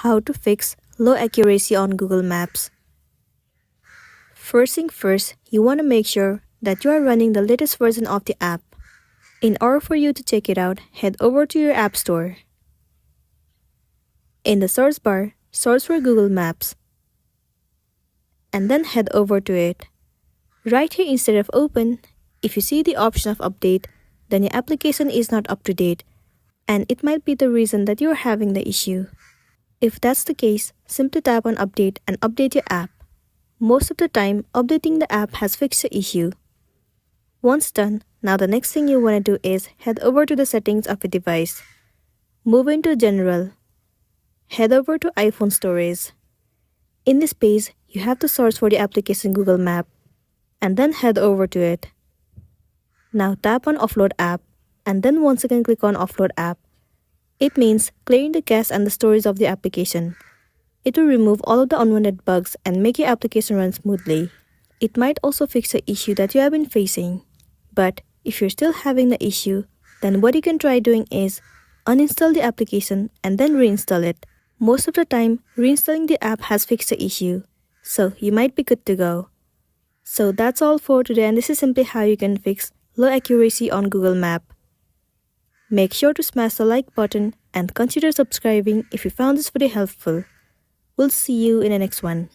How to fix low accuracy on Google Maps. First thing first, you want to make sure that you are running the latest version of the app. In order for you to check it out, head over to your App Store. In the search bar, search for Google Maps. And then head over to it. Right here instead of open, if you see the option of update, then your application is not up to date, and it might be the reason that you are having the issue. If that's the case, simply tap on update and update your app. Most of the time, updating the app has fixed the issue. Once done, now the next thing you want to do is head over to the settings of your device. Move into General. Head over to iPhone Storage. In this page, you have to search for the application Google Map, and then head over to it. Now tap on Offload App, and then once again click on Offload App. It means clearing the cache and the storage of the application. It will remove all of the unwanted bugs and make your application run smoothly. It might also fix the issue that you have been facing. But if you're still having the issue, then what you can try doing is uninstall the application and then reinstall it. Most of the time, reinstalling the app has fixed the issue, so you might be good to go. So that's all for today, and this is simply how you can fix low accuracy on Google Map. Make sure to smash the like button and consider subscribing if you found this video helpful. We'll see you in the next one.